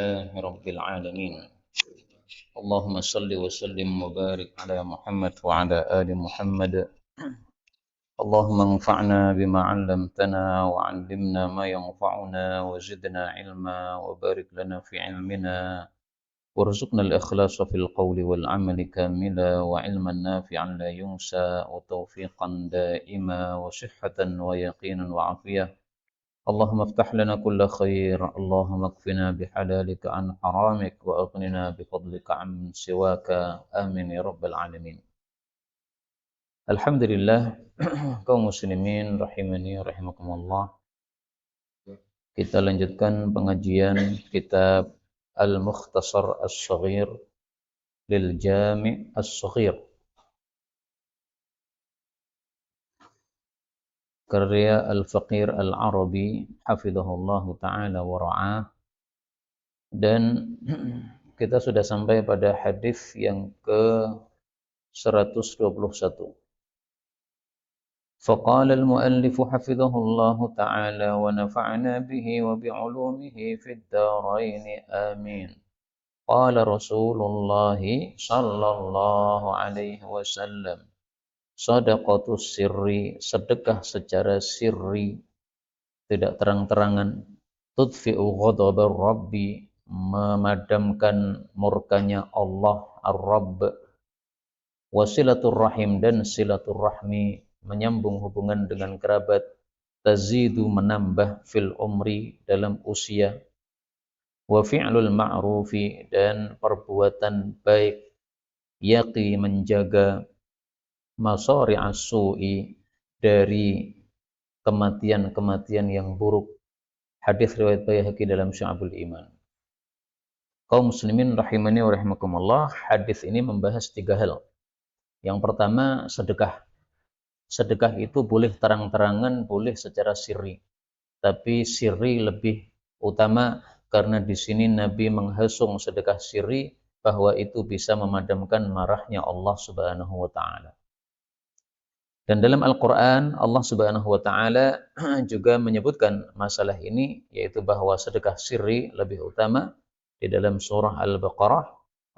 لله رب العالمين. اللهم صل وسلم وبارك على محمد وعلى آل محمد. اللهم انفعنا بما علمتنا وعلمنا ما ينفعنا وزدنا علما وبارك لنا في علمنا وارزقنا الإخلاص في القول والعمل كاملا وعلما نافعا لا ينسى وتوفيقا دائما وصحة ويقينا وعافية. اللهم افتح لنا كل خير، اللهم اكفنا بحلالك عن حرامك وأغننا بفضلك عن سواك، آمين يا رب العالمين. Alhamdulillah, kaum muslimin rahimani rahimakumullah. Kita lanjutkan pengajian kitab Al-Mukhtasar As-Saghir lil Jami' As-Saghir, karya Al-Faqir Al-Arabi hafizahullah ta'ala wa ra'ah. Dan kita sudah sampai pada hadis yang ke-121. فقال المؤلف حفظه الله تعالى ونفعنا به وبعلومه في الدارين آمين. قال رسول الله صلى الله عليه وسلم صدقة السر، sedekah secara sirri, tidak terang-terangan, tudfi'u ghadabar rabbi, memadamkan murkanya Allah Ar-Rabb, wasilatur rahim, dan silaturrahmi, menyambung hubungan dengan kerabat, tazidu, menambah, fil umri, dalam usia, wa fi'lul ma'rufi, dan perbuatan baik, yaqi, menjaga, masari'as su'i, dari kematian-kematian yang buruk. Hadis riwayat Baihaqi dalam Syu'abul Iman. Kaum muslimin rahimani wa rahimakumullah, hadis ini membahas 3 hal. Yang pertama, sedekah. Sedekah itu boleh terang-terangan, boleh secara sirri. Tapi sirri lebih utama karena di sini Nabi menghasung sedekah sirri bahwa itu bisa memadamkan marahnya Allah Subhanahu wa taala. Dan dalam Al-Qur'an Allah Subhanahu wa taala juga menyebutkan masalah ini, yaitu bahwa sedekah sirri lebih utama. Di dalam surah Al-Baqarah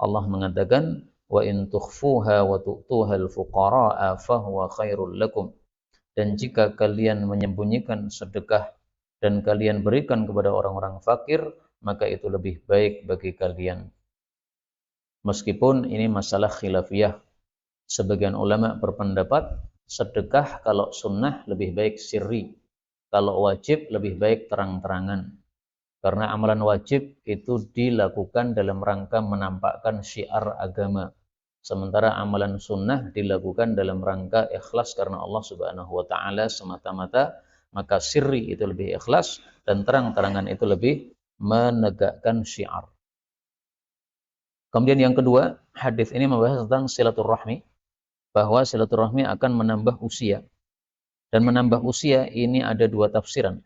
Allah mengatakan, wa in tukhfuha wa tu'tuha al-fuqara'a fahuwa khairul lakum. Dan jika kalian menyembunyikan sedekah dan kalian berikan kepada orang-orang fakir, maka itu lebih baik bagi kalian. Meskipun ini masalah khilafiyah, sebagian ulama berpendapat sedekah kalau sunnah lebih baik sirri, kalau wajib lebih baik terang-terangan. Karena amalan wajib itu dilakukan dalam rangka menampakkan syiar agama. Sementara amalan sunnah dilakukan dalam rangka ikhlas karena Allah Subhanahu wa taala semata-mata, maka sirri itu lebih ikhlas dan terang-terangan itu lebih menegakkan syiar. Kemudian yang kedua, hadis ini membahas tentang silaturrahmi, bahwa silaturrahmi akan menambah usia. Dan menambah usia ini ada 2 tafsiran.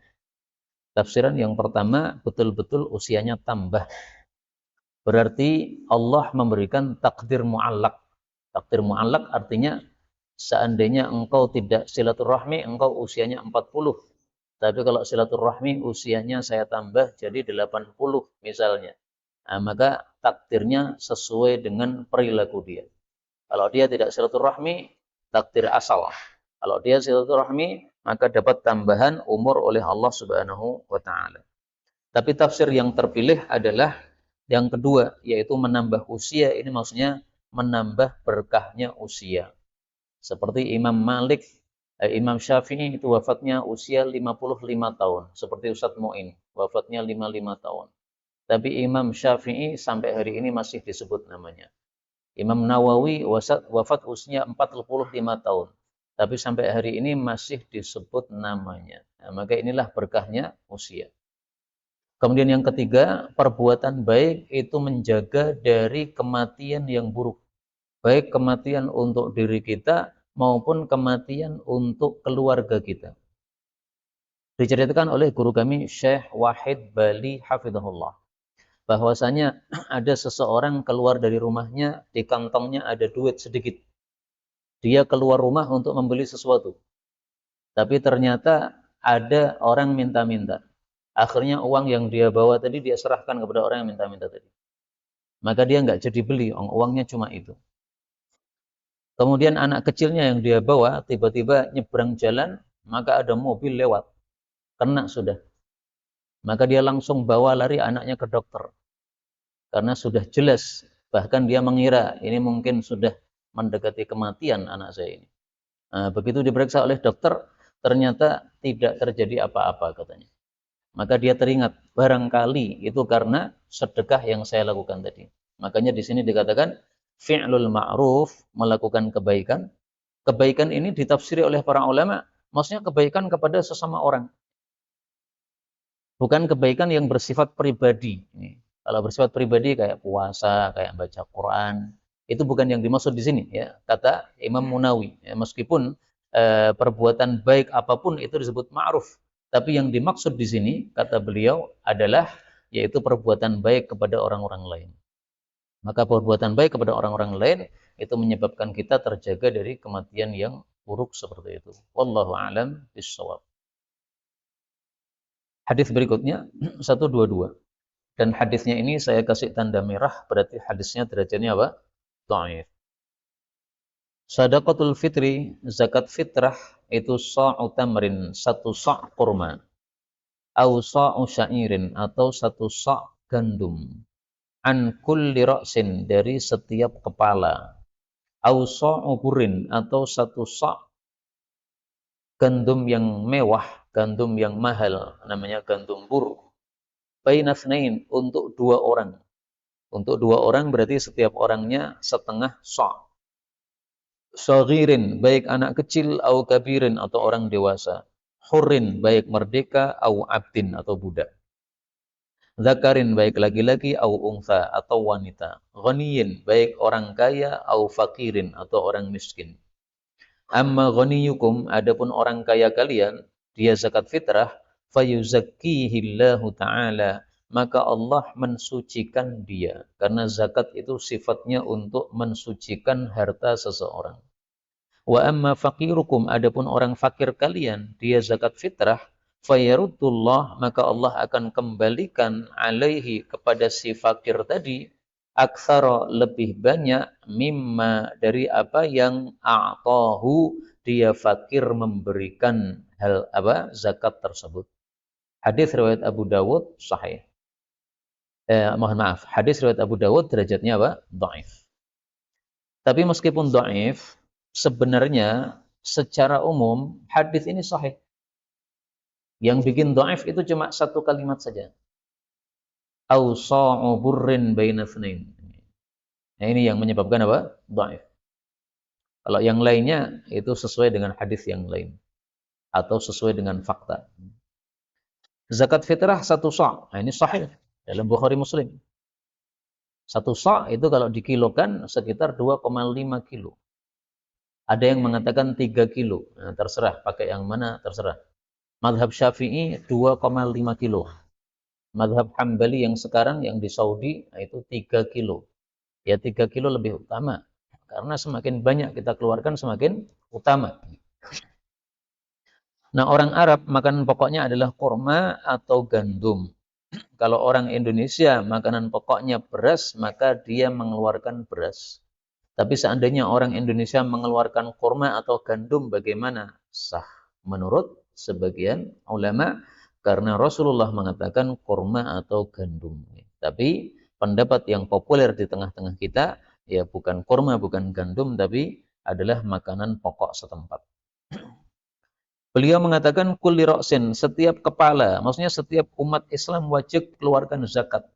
Tafsiran yang pertama, betul-betul usianya tambah. Berarti Allah memberikan takdir mu'allak. Takdir mu'allak artinya seandainya engkau tidak silaturahmi, engkau usianya 40. Tapi kalau silaturahmi usianya saya tambah jadi 80 misalnya. Nah, maka takdirnya sesuai dengan perilaku dia. Kalau dia tidak silaturahmi, takdir asal. Kalau dia silaturahmi, maka dapat tambahan umur oleh Allah Subhanahu wa taala. Tapi tafsir yang terpilih adalah yang kedua, yaitu menambah usia. Ini maksudnya menambah berkahnya usia. Seperti Imam Malik, Imam Syafi'i itu wafatnya usia 55 tahun. Seperti Ustadz Mu'in, wafatnya 55 tahun. Tapi Imam Syafi'i sampai hari ini masih disebut namanya. Imam Nawawi wafat usia 45 tahun. Tapi sampai hari ini masih disebut namanya. Nah, maka inilah berkahnya usia. Kemudian yang ketiga, perbuatan baik itu menjaga dari kematian yang buruk. Baik kematian untuk diri kita maupun kematian untuk keluarga kita. Diceritakan oleh guru kami Syekh Wahid Bali hafizahullah, bahwasanya ada seseorang keluar dari rumahnya, di kantongnya ada duit sedikit. Dia keluar rumah untuk membeli sesuatu. Tapi ternyata ada orang minta-minta. Akhirnya uang yang dia bawa tadi dia serahkan kepada orang yang minta-minta tadi. Maka dia nggak jadi beli, uangnya cuma itu. Kemudian anak kecilnya yang dia bawa tiba-tiba nyebrang jalan, maka ada mobil lewat, kena sudah. Maka dia langsung bawa lari anaknya ke dokter. Karena sudah jelas, bahkan dia mengira ini mungkin sudah mendekati kematian anak saya ini. Nah, begitu diperiksa oleh dokter, ternyata tidak terjadi apa-apa katanya. Maka dia teringat, barangkali itu karena sedekah yang saya lakukan tadi. Makanya di sini dikatakan, fi'lul ma'ruf, melakukan kebaikan. Kebaikan ini ditafsiri oleh para ulama, maksudnya kebaikan kepada sesama orang. Bukan kebaikan yang bersifat pribadi. Kalau bersifat pribadi kayak puasa, kayak baca Quran, itu bukan yang dimaksud di sini. Ya. Kata Imam Munawi, ya, meskipun perbuatan baik apapun itu disebut ma'ruf. Tapi yang dimaksud di sini, kata beliau, adalah yaitu perbuatan baik kepada orang-orang lain. Maka perbuatan baik kepada orang-orang lain itu menyebabkan kita terjaga dari kematian yang buruk seperti itu. Wallahu a'lam bishawab. Hadis berikutnya 122. Dan hadisnya ini saya kasih tanda merah, berarti hadisnya derajatnya apa? Dhaif. Sadaqatul fitri, zakat fitrah itu sa'u tamrin, satu sa' kurma. Au sa'u sya'irin, atau satu sa' gandum. An kulli ra'sin, dari setiap kepala. Au sa'u burin, atau satu sa' gandum yang mewah, gandum yang mahal, namanya gandum bur. Bainasnain, untuk dua orang. Untuk dua orang berarti setiap orangnya setengah sa'. Saghirin, baik anak kecil, au kabirin, atau orang dewasa. Hurrin, baik merdeka, au abdin, atau budak. Zakarin, baik laki-laki, au ungsa, atau wanita. Ghaniyin, baik orang kaya, au fakirin, atau orang miskin. Amma ghaniyukum, adapun orang kaya kalian, dia zakat fitrah, fayuzakkihillahu ta'ala, maka Allah mensucikan dia. Karena zakat itu sifatnya untuk mensucikan harta seseorang. Wa amma faqirukum, adapun orang fakir kalian, dia zakat fitrah, fayaruddullah, maka Allah akan kembalikan alaihi, kepada si fakir tadi, aksara, lebih banyak, mimma, dari apa yang a'tahu, dia fakir memberikan hal apa zakat tersebut. Hadis riwayat Abu Dawud sahih. Mohon maaf, hadis riwayat Abu Dawud derajatnya apa? Dhaif. Tapi meskipun dhaif, sebenarnya secara umum hadis ini sahih. Yang bikin dhaif itu cuma satu kalimat saja. Au sa'u burrin baina tsnain. Nah, ini yang menyebabkan apa? Dhaif. Kalau yang lainnya itu sesuai dengan hadis yang lain atau sesuai dengan fakta. Zakat fitrah satu sa'. Nah, ini sahih dalam Bukhari Muslim. Satu sa' itu kalau dikilokan sekitar 2,5 kilo. Ada yang mengatakan 3 kilo. Nah, terserah pakai yang mana, terserah. Madhab Syafi'i 2,5 kilo. Madhab Hambali yang sekarang yang di Saudi itu 3 kilo. Ya 3 kilo lebih utama. Karena semakin banyak kita keluarkan semakin utama. Nah, orang Arab makanan pokoknya adalah kurma atau gandum. Kalau orang Indonesia makanan pokoknya beras, maka dia mengeluarkan beras. Tapi seandainya orang Indonesia mengeluarkan kurma atau gandum, bagaimana? Sah. Menurut sebagian ulama, karena Rasulullah mengatakan kurma atau gandum. Tapi pendapat yang populer di tengah-tengah kita, ya bukan kurma, bukan gandum, tapi adalah makanan pokok setempat. Beliau mengatakan kulli ra'sin, setiap kepala, maksudnya setiap umat Islam wajib keluarkan zakat.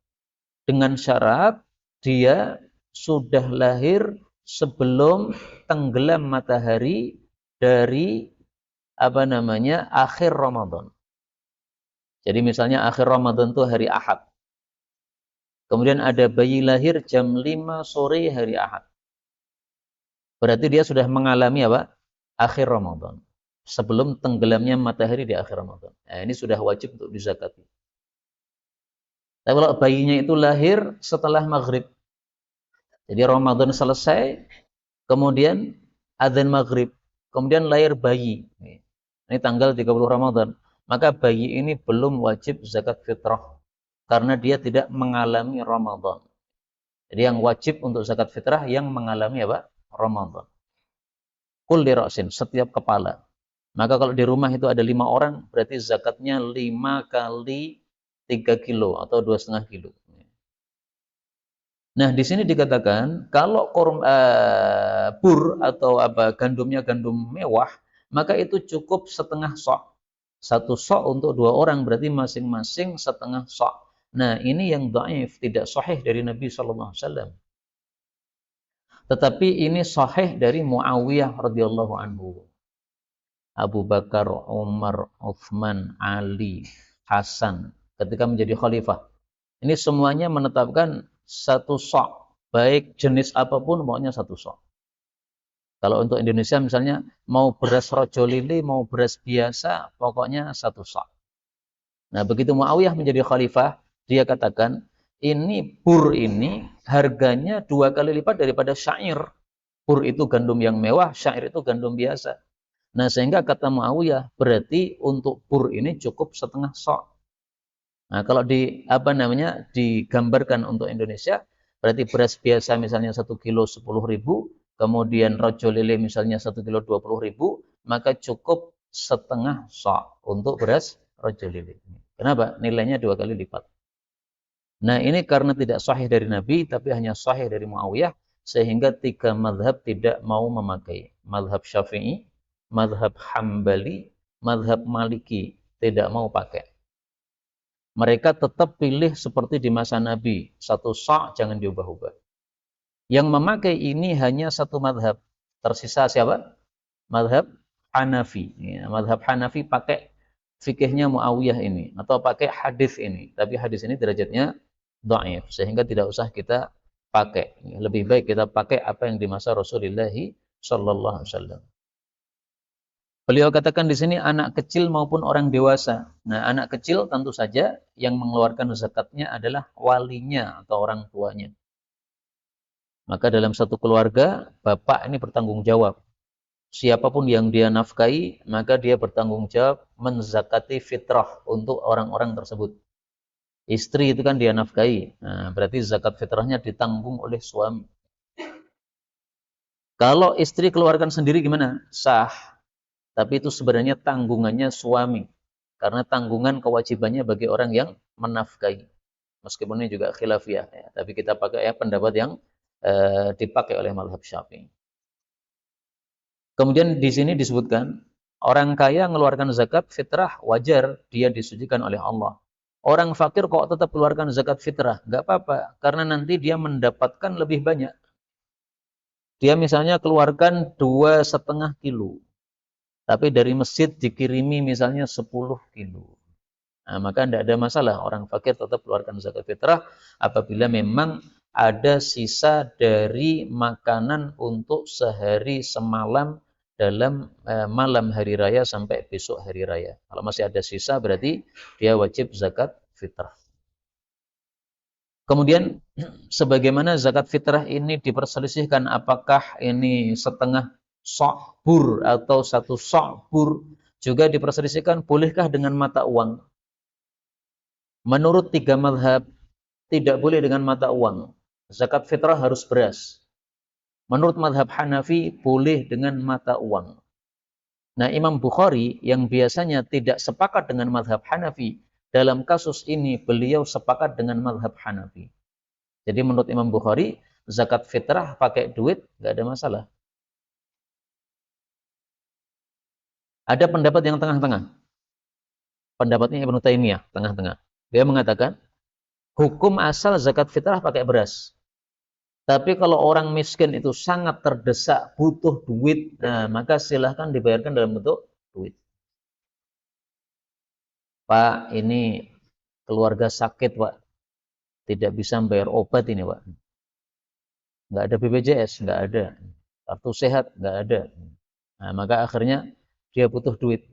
Dengan syarat dia sudah lahir sebelum tenggelam matahari dari akhir Ramadan. Jadi misalnya akhir Ramadan itu hari Ahad. Kemudian ada bayi lahir jam 5 sore hari Ahad. Berarti dia sudah mengalami apa? Akhir Ramadan. Sebelum tenggelamnya matahari di akhir Ramadan. Nah, ini sudah wajib untuk dizakati. Tapi kalau bayinya itu lahir setelah maghrib. Jadi Ramadan selesai, kemudian adzan maghrib. Kemudian lahir bayi. Ini tanggal 30 Ramadan. maka bayi ini belum wajib zakat fitrah karena dia tidak mengalami Ramadan. Jadi yang wajib untuk zakat fitrah yang mengalami apa? Ramadan. Kulli ra'sin, setiap kepala. Maka kalau di rumah itu ada 5 orang, berarti zakatnya 5 kali 3 kilo atau 2,5 kilo. Nah, di sini dikatakan kalau pur atau apa gandumnya gandum mewah, maka itu cukup setengah sok. Satu sok untuk 2 orang berarti masing-masing setengah sok. Nah, ini yang dhaif, tidak sahih dari Nabi sallallahu alaihi wasallam. Tetapi ini sahih dari Muawiyah radhiyallahu anhu. Abu Bakar, Umar, Uthman, Ali, Hasan ketika menjadi khalifah. Ini semuanya menetapkan satu sok, baik jenis apapun maunya satu sok. Kalau untuk Indonesia misalnya mau beras rojo lili, mau beras biasa, pokoknya satu sok. Nah, begitu Muawiyah menjadi khalifah, dia katakan, ini pur ini harganya 2 kali lipat daripada syair. Pur itu gandum yang mewah, syair itu gandum biasa. Nah, sehingga kata Muawiyah, berarti untuk pur ini cukup setengah sok. Nah, kalau digambarkan untuk Indonesia, berarti beras biasa misalnya 1 kilo 10.000, kemudian rojo lele misalnya 1 kilo 20.000, maka cukup setengah sok untuk beras rojo lele. Kenapa? Nilainya 2 kali lipat. Nah, ini karena tidak sahih dari Nabi, tapi hanya sahih dari Muawiyah, sehingga 3 mazhab tidak mau memakai. Mazhab Syafi'i, mazhab Hambali, mazhab Maliki tidak mau pakai. Mereka tetap pilih seperti di masa Nabi, satu sa' jangan diubah-ubah. Yang memakai ini hanya satu madhab. Tersisa siapa? Madhab Hanafi. Ya, madhab Hanafi pakai fikihnya Muawiyah ini, atau pakai hadis ini. Tapi hadis ini derajatnya dhaif, sehingga tidak usah kita pakai. Lebih baik kita pakai apa yang di masa Rasulullah sallallahu alaihi wasallam. Beliau katakan di sini anak kecil maupun orang dewasa. Nah, anak kecil tentu saja yang mengeluarkan zakatnya adalah walinya atau orang tuanya. Maka dalam satu keluarga, bapak ini bertanggung jawab. Siapapun yang dia nafkahi, maka dia bertanggung jawab menzakati fitrah untuk orang-orang tersebut. Istri itu kan dia nafkahi. Nah, berarti zakat fitrahnya ditanggung oleh suami. Kalau istri keluarkan sendiri gimana? Sah. Tapi itu sebenarnya tanggungannya suami. Karena tanggungan kewajibannya bagi orang yang menafkahi. Meskipun ini juga khilafiyah. Ya. Tapi kita pakai pendapat yang dipakai oleh mazhab Syafi'i. Kemudian di sini disebutkan, orang kaya mengeluarkan zakat fitrah wajar, dia disucikan oleh Allah. Orang fakir kok tetap keluarkan zakat fitrah? Nggak apa-apa, karena nanti dia mendapatkan lebih banyak. Dia misalnya keluarkan 2,5 kilo. Tapi dari masjid dikirimi misalnya 10 kilo. Nah, maka tidak ada masalah. Orang fakir tetap keluarkan zakat fitrah apabila memang ada sisa dari makanan untuk sehari semalam dalam malam hari raya sampai besok hari raya. Kalau masih ada sisa berarti dia wajib zakat fitrah. Kemudian sebagaimana zakat fitrah ini diperselisihkan apakah ini setengah sok bur atau satu sok bur, juga diperselisihkan bolehkah dengan mata uang. Menurut 3 mazhab tidak boleh dengan mata uang. Zakat fitrah harus beras. Menurut mazhab Hanafi boleh dengan mata uang. Nah, Imam Bukhari yang biasanya tidak sepakat dengan mazhab Hanafi, dalam kasus ini beliau sepakat dengan mazhab Hanafi. Jadi menurut Imam Bukhari, zakat fitrah pakai duit nggak ada masalah. Ada pendapat yang tengah-tengah. Pendapatnya Ibnu Taimiyah, tengah-tengah. Dia mengatakan, hukum asal zakat fitrah pakai beras. Tapi kalau orang miskin itu sangat terdesak, butuh duit, nah, maka silahkan dibayarkan dalam bentuk duit. Pak, ini keluarga sakit, Pak. Tidak bisa membayar obat ini, Pak. Nggak ada BPJS, nggak ada. Kartu sehat, nggak ada. Nah, maka akhirnya dia butuh duit.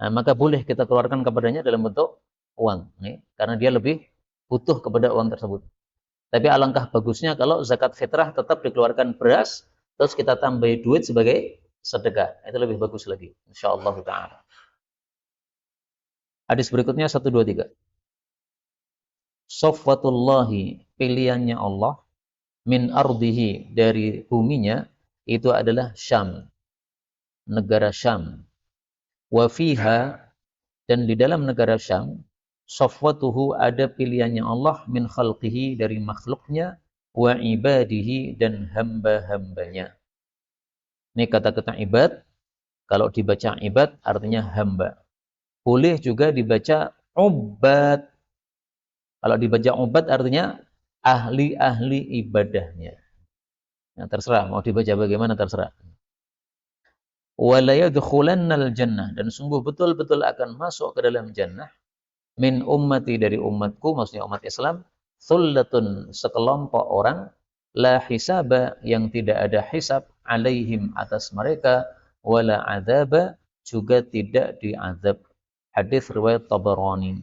Nah, maka boleh kita keluarkan kepadanya dalam bentuk uang, karena dia lebih butuh kepada uang tersebut. Tapi alangkah bagusnya kalau zakat fitrah tetap dikeluarkan beras, terus kita tambahi duit sebagai sedekah. Itu lebih bagus lagi, insyaallah ta'ala. Hadis berikutnya 123. Sofwatullahi, pilihannya Allah, min ardihi, dari buminya, itu adalah Syam, negara Syam. Wa fiha, dan di dalam negara Syam, sofwatuhu, ada pilihannya Allah, min khalqihi, dari makhluknya, wa ibadihi, dan hamba-hambanya. Ini kata-kata ibad, kalau dibaca ibad artinya hamba. Boleh juga dibaca ubad. Kalau dibaca ubad artinya ahli-ahli ibadahnya. Nah, terserah, mau dibaca bagaimana terserah. Wala yadkhulannal jannah, dan sungguh betul-betul akan masuk ke dalam jannah, min ummati, dari umatku, maksudnya umat Islam, thullatun, sekelompok orang, la hisaba, yang tidak ada hisab, alaihim, atas mereka, wala adzaba, juga tidak diazab. Hadis riwayat Tabarani.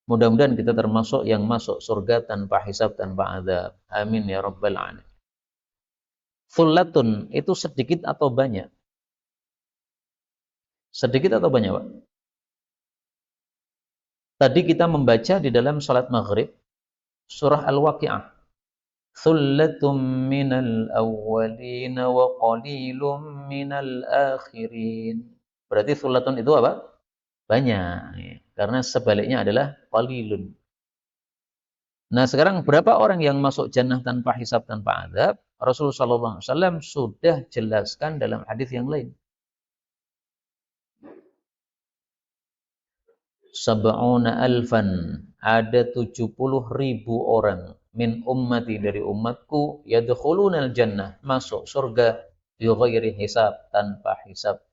Mudah-mudahan kita termasuk yang masuk surga tanpa hisab, tanpa azab. Amin ya rabbal alamin. Thullatun, itu sedikit atau banyak? Sedikit atau banyak, Pak? Tadi kita membaca di dalam salat maghrib surah Al-Waqi'ah. Thullatum minal awwalin wa qalilum minal akhirin. Berarti thullatun itu apa? Banyak. Karena sebaliknya adalah qalilun. Nah, sekarang berapa orang yang masuk jannah tanpa hisab, tanpa azab? Rasulullah SAW sudah jelaskan dalam hadis yang lain. Sab'una alfan, ada 70.000 orang, min ummati, dari umatku, yadkhulunal jannah, masuk surga, bi ghairi hisab, tanpa hisab.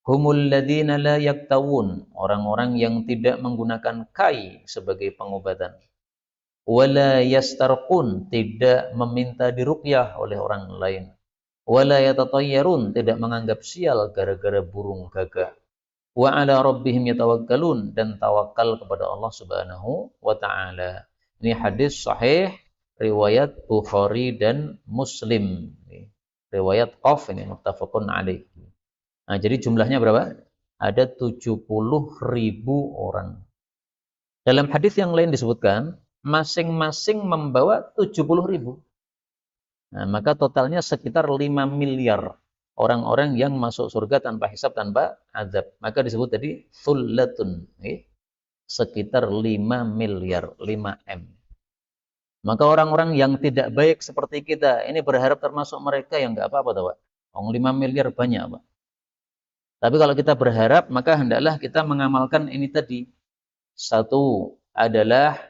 Humul ladina la yaktawun, orang-orang yang tidak menggunakan kai sebagai pengobatan. Wala yastarqun, tidak meminta diruqyah oleh orang lain. Wala yatatayyarun, tidak menganggap sial gara-gara burung gagak. Wa ala rabbihim yatawakkalun, dan tawakal kepada Allah Subhanahu wa taala. Ini hadis sahih riwayat Bukhari dan Muslim. Riwayat Qaf, ini muttafaqun alaih. Nah, jadi jumlahnya berapa? Ada 70.000 orang. Dalam hadis yang lain disebutkan masing-masing membawa 70.000. Nah, maka totalnya sekitar 5 miliar orang-orang yang masuk surga tanpa hisab, tanpa azab. Maka disebut tadi thullatun, sekitar 5 miliar, 5M. Maka orang-orang yang tidak baik seperti kita, ini berharap termasuk mereka, yang nggak apa-apa, Pak. 5 miliar banyak, Pak. Tapi kalau kita berharap, maka hendaklah kita mengamalkan ini tadi. Satu adalah,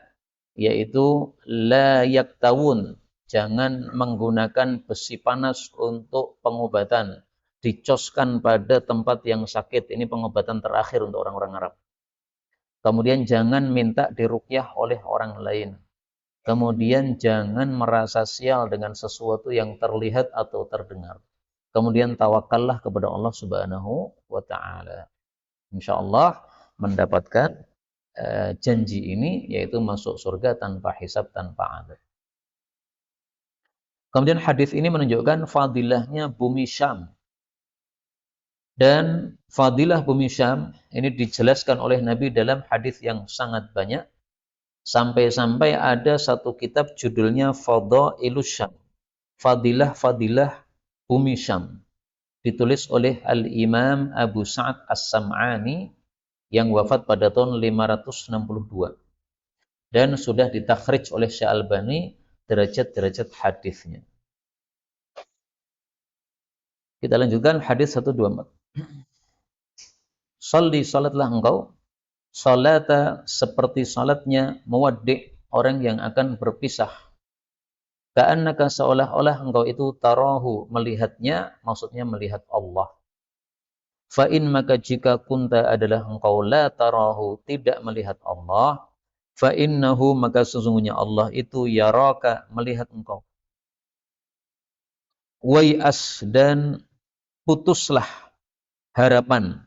yaitu la yaktawun, jangan menggunakan besi panas untuk pengobatan. Dicoskan pada tempat yang sakit. Ini pengobatan terakhir untuk orang-orang Arab. Kemudian jangan minta diruqyah oleh orang lain. Kemudian jangan merasa sial dengan sesuatu yang terlihat atau terdengar. Kemudian tawakallah kepada Allah Subhanahu wa taala. Insyaallah mendapatkan janji ini, yaitu masuk surga tanpa hisab, tanpa azab. Kemudian hadis ini menunjukkan fadilahnya bumi Syam. Dan fadilah bumi Syam ini dijelaskan oleh Nabi dalam hadis yang sangat banyak. Sampai-sampai ada satu kitab judulnya Fadailus Syam. Fadilah-fadilah bumi Syam. Ditulis oleh Al-Imam Abu Sa'ad As-Sam'ani yang wafat pada tahun 562. Dan sudah ditakhrij oleh Syekh Albani derajat-derajat hadisnya. Kita lanjutkan hadis 124. Shalli, salatlah engkau, salata, seperti salatnya muwaddi', orang yang akan berpisah. Ka'annaka, seolah-olah engkau itu tarahu, melihatnya, maksudnya melihat Allah. Fa'in, maka jika kunta adalah engkau la tarahu, tidak melihat Allah, fa'innahu, maka sesungguhnya Allah itu yaraka, melihat engkau. Wai'as, dan putuslah harapan,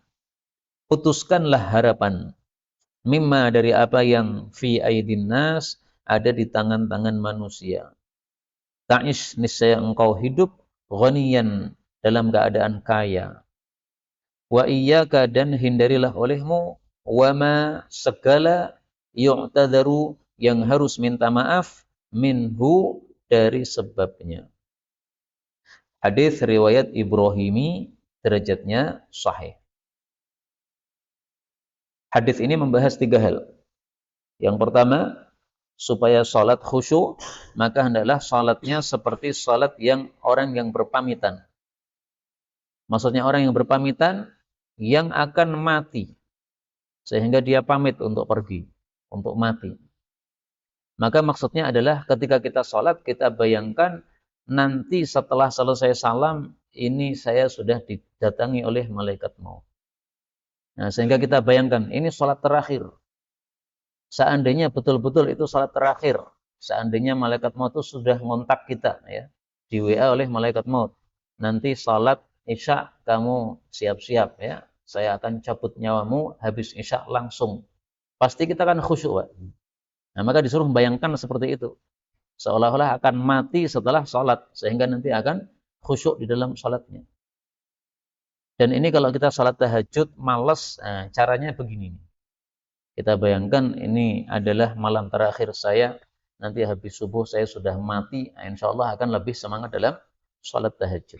putuskanlah harapan, mimma, dari apa yang fi aidin nas, ada di tangan-tangan manusia. Ta'ish, niscaya engkau hidup, ghaniyan, dalam keadaan kaya. Wa iyyaka, dan hindarilah olehmu, wama segala yu'tadzaru yang harus minta maaf minhu dari sebabnya. Hadis riwayat Ibrahimi, derajatnya sahih. Hadis ini membahas 3 hal. Yang pertama, supaya salat khusyuk, maka hendaklah salatnya seperti salat yang orang yang berpamitan. Maksudnya orang yang berpamitan yang akan mati, sehingga dia pamit untuk pergi, untuk mati. Maka maksudnya adalah ketika kita salat, kita bayangkan nanti setelah selesai salam, ini saya sudah didatangi oleh malaikat maut. Nah, sehingga kita bayangkan, ini salat terakhir. Seandainya betul-betul itu salat terakhir, seandainya malaikat maut itu sudah ngontak kita, ya, di WA oleh malaikat maut. Nanti salat Isya kamu siap-siap, ya. Saya akan cabut nyawamu habis Isya langsung. Pasti kita kan khusyuk, Pak. Nah, maka disuruh membayangkan seperti itu. Seolah-olah akan mati setelah salat, sehingga nanti akan khusyuk di dalam salatnya. Dan ini kalau kita salat tahajud malas, nah, caranya begini. Kita bayangkan ini adalah malam terakhir saya, nanti habis subuh saya sudah mati, nah, insya Allah akan lebih semangat dalam salat tahajud.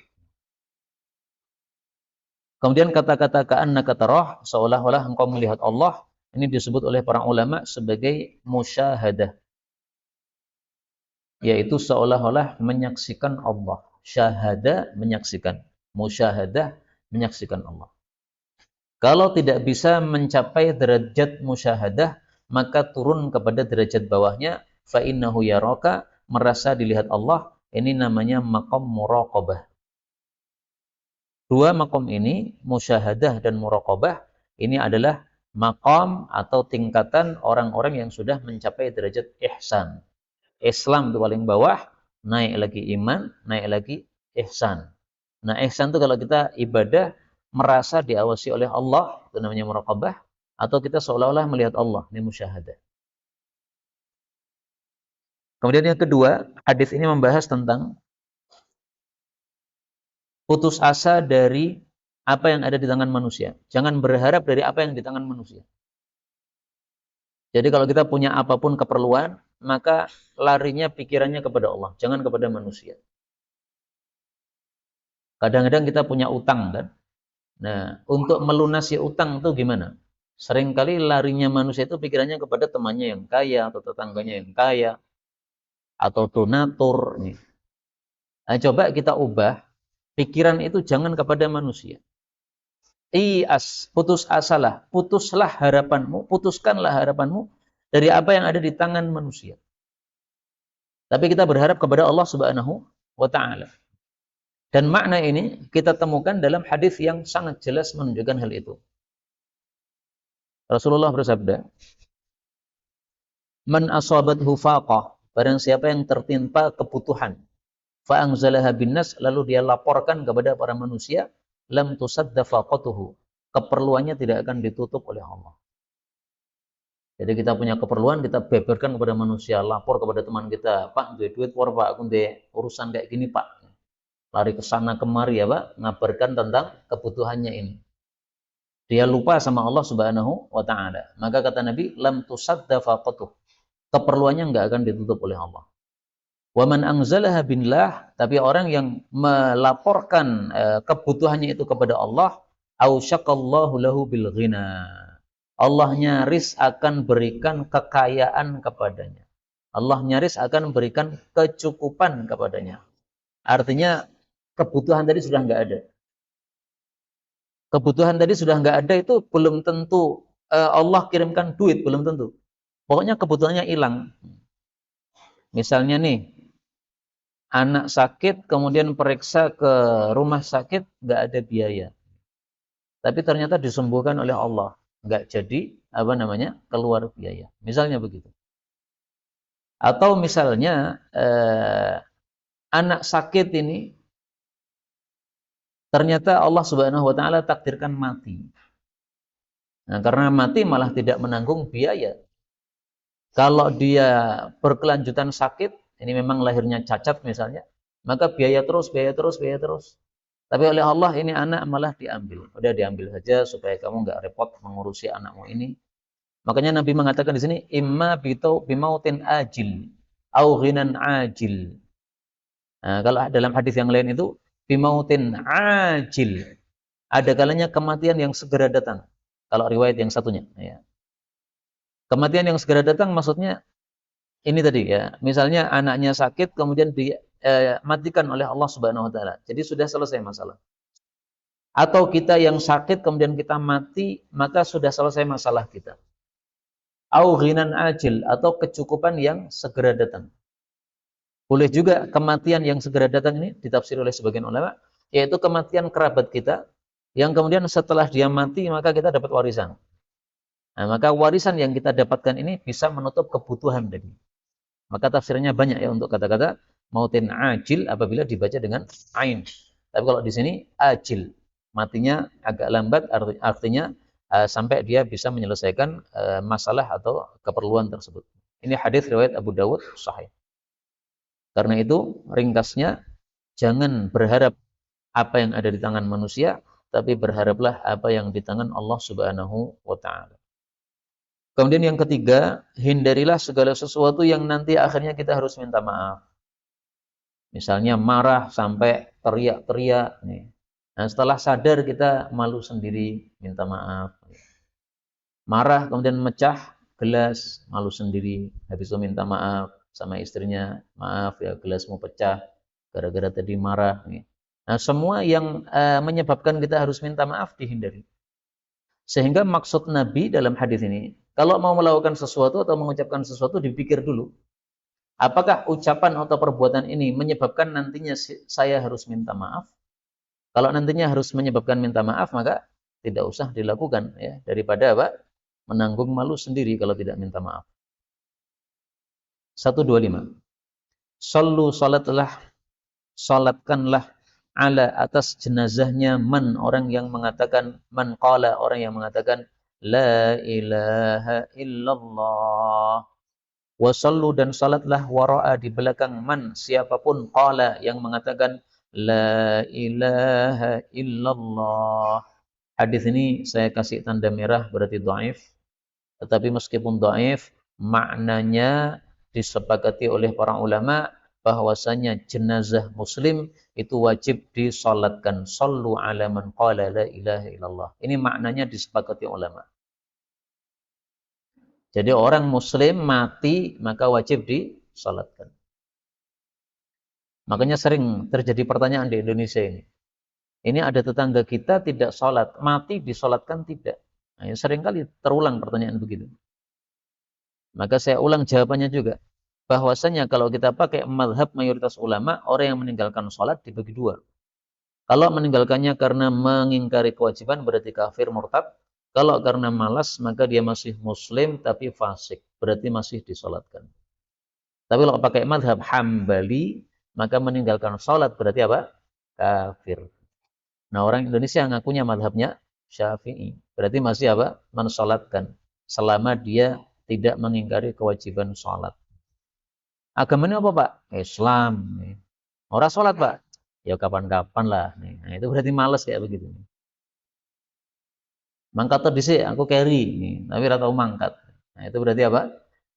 Kemudian kata-kata ka'annaka tarah, seolah-olah engkau melihat Allah, ini disebut oleh para ulama sebagai musyahadah, yaitu seolah-olah menyaksikan Allah. Syahada menyaksikan, musyahadah menyaksikan Allah. Kalau tidak bisa mencapai derajat musyahadah, maka turun kepada derajat bawahnya, fa innahu yaraka, merasa dilihat Allah. Ini namanya maqam muraqabah. Dua maqam ini, musyahadah dan muraqabah, ini adalah maqam atau tingkatan orang-orang yang sudah mencapai derajat ihsan. Islam itu paling bawah, naik lagi iman, naik lagi ihsan. Nah, ihsan itu kalau kita ibadah merasa diawasi oleh Allah, itu namanya muraqabah, atau kita seolah-olah melihat Allah, ini musyahadah. Kemudian yang kedua, hadis ini membahas tentang putus asa dari apa yang ada di tangan manusia. Jangan berharap dari apa yang di tangan manusia. Jadi kalau kita punya apapun keperluan, maka larinya pikirannya kepada Allah, jangan kepada manusia. Kadang-kadang kita punya utang, kan? Nah, untuk melunasi utang itu gimana? Seringkali larinya manusia itu pikirannya kepada temannya yang kaya, atau tetangganya yang kaya, atau donatur. Nah, coba kita ubah, pikiran itu jangan kepada manusia. Putus asalah, putuslah harapanmu, putuskanlah harapanmu dari apa yang ada di tangan manusia. Tapi kita berharap kepada Allah Subhanahu wa Ta'ala. Dan makna ini kita temukan dalam hadis yang sangat jelas menunjukkan hal itu. Rasulullah bersabda, "Man asabathu faqah," barang siapa yang tertimpa kebutuhan, fa anzalaha binnas, lalu dia laporkan kepada para manusia, lam tusadda faqatuhu, keperluannya tidak akan ditutup oleh Allah. Jadi kita punya keperluan, kita beberkan kepada manusia, lapor kepada teman kita, Pak, duit war Pak, aku urusan kayak gini Pak. Lari ke sana kemari ya Pak, ngabarkan tentang kebutuhannya ini. Dia lupa sama Allah Subhanahu wa Ta'ala. Maka kata Nabi, lam tusadda faqatuh, keperluannya enggak akan ditutup oleh Allah. Wa man anzalaha billah, tapi orang yang melaporkan kebutuhannya itu kepada Allah, ausyaqallahu lahu bil ghina, Allah nyaris akan berikan kekayaan kepadanya. Allah nyaris akan berikan kecukupan kepadanya. Artinya kebutuhan tadi sudah enggak ada. Kebutuhan tadi sudah enggak ada itu belum tentu Allah kirimkan duit, belum tentu. Pokoknya kebutuhannya hilang. Misalnya nih, anak sakit, kemudian periksa ke rumah sakit, nggak ada biaya. Tapi ternyata disembuhkan oleh Allah. Nggak jadi, keluar biaya. Misalnya begitu. Atau misalnya, anak sakit ini, ternyata Allah Subhanahu wa Ta'ala takdirkan mati. Nah, karena mati malah tidak menanggung biaya. Kalau dia berkelanjutan sakit, ini memang lahirnya cacat misalnya, maka biaya terus. Tapi oleh Allah ini anak malah diambil. Udah diambil saja supaya kamu nggak repot mengurusi anakmu ini. Makanya Nabi mengatakan di sini, imma bimautin ajil, au ghinan ajil. Nah, kalau dalam hadis yang lain itu, bimautin ajil. Ada kalanya kematian yang segera datang. Kalau riwayat yang satunya. Ya. Kematian yang segera datang maksudnya ini tadi ya. Misalnya anaknya sakit kemudian dimatikan oleh Allah Subhanahu Wa Taala. Jadi sudah selesai masalah. Atau kita yang sakit kemudian kita mati, maka sudah selesai masalah kita. Au ghinan ajil, atau kecukupan yang segera datang. Boleh juga kematian yang segera datang ini ditafsir oleh sebagian ulama, yaitu kematian kerabat kita, yang kemudian setelah dia mati maka kita dapat warisan. Nah, maka warisan yang kita dapatkan ini bisa menutup kebutuhan tadi. Maka tafsirnya banyak ya untuk kata-kata mautin ajil apabila dibaca dengan ain. Tapi kalau di sini ajil, matinya agak lambat, artinya sampai dia bisa menyelesaikan masalah atau keperluan tersebut. Ini hadis riwayat Abu Dawud sahih. Karena itu ringkasnya, jangan berharap apa yang ada di tangan manusia, tapi berharaplah apa yang di tangan Allah Subhanahu wa Ta'ala. Kemudian yang ketiga, hindarilah segala sesuatu yang nanti akhirnya kita harus minta maaf. Misalnya marah sampai teriak-teriak. Nah, setelah sadar kita malu sendiri, minta maaf. Marah kemudian mecah gelas, malu sendiri, habis itu minta maaf sama istrinya, maaf ya gelasmu pecah gara-gara tadi marah. Nah, semua yang menyebabkan kita harus minta maaf dihindari. Sehingga maksud Nabi dalam hadis ini, kalau mau melakukan sesuatu atau mengucapkan sesuatu, dipikir dulu. Apakah ucapan atau perbuatan ini menyebabkan nantinya saya harus minta maaf? Kalau nantinya harus menyebabkan minta maaf, maka tidak usah dilakukan. Ya. Daripada apa? Menanggung malu sendiri kalau tidak minta maaf. 125. Sallu salatkanlah ala atas jenazahnya orang yang mengatakan, orang yang mengatakan la ilaha illallah. Wasallu, dan salatlah wara'a, di belakang siapapun qala, yang mengatakan la ilaha illallah. Hadis ini saya kasih tanda merah, berarti dhaif. Tetapi meskipun dhaif, maknanya disepakati oleh para ulama bahwasanya jenazah muslim itu wajib disalatkan. Sallu ala man qala la ilaha illallah. Ini maknanya disepakati ulama. Jadi orang muslim mati maka wajib disalatkan. Makanya sering terjadi pertanyaan di Indonesia ini. Ini ada tetangga kita tidak salat, mati disalatkan tidak. Nah, seringkali terulang pertanyaan begitu. Maka saya ulang jawabannya juga. Bahwasanya kalau kita pakai mazhab mayoritas ulama, orang yang meninggalkan salat dibagi dua. Kalau meninggalkannya karena mengingkari kewajiban berarti kafir murtad. Kalau karena malas, maka dia masih muslim tapi fasik, berarti masih disolatkan. Tapi kalau pakai madhab Hambali, maka meninggalkan sholat berarti apa? Kafir. Nah, orang Indonesia ngakunya madhabnya Syafi'i, berarti masih apa? Mensolatkan, selama dia tidak mengingkari kewajiban sholat. Agamanya apa, Pak? Islam. Orang sholat, Pak? Ya kapan-kapan lah. Nah, itu berarti malas kayak begitu. Mangkat dhisik aku carry tapi ora tau mangkat. Nah, itu berarti apa?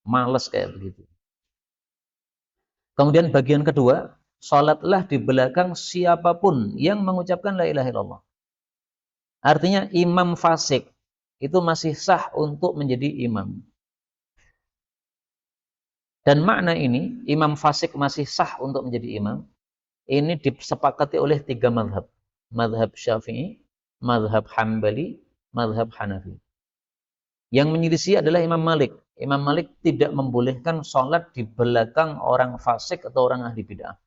Males kayak begitu. Kemudian bagian kedua, salatlah di belakang siapapun yang mengucapkan la ilaha illallah. Artinya imam fasik itu masih sah untuk menjadi imam. Dan makna ini, imam fasik masih sah untuk menjadi imam, ini disepakati oleh 3 mazhab. Mazhab Syafi'i, mazhab Hambali, mazhab Hanafi. Yang menyelisih adalah Imam Malik. Imam Malik tidak membolehkan sholat di belakang orang fasik atau orang ahli bid'ah.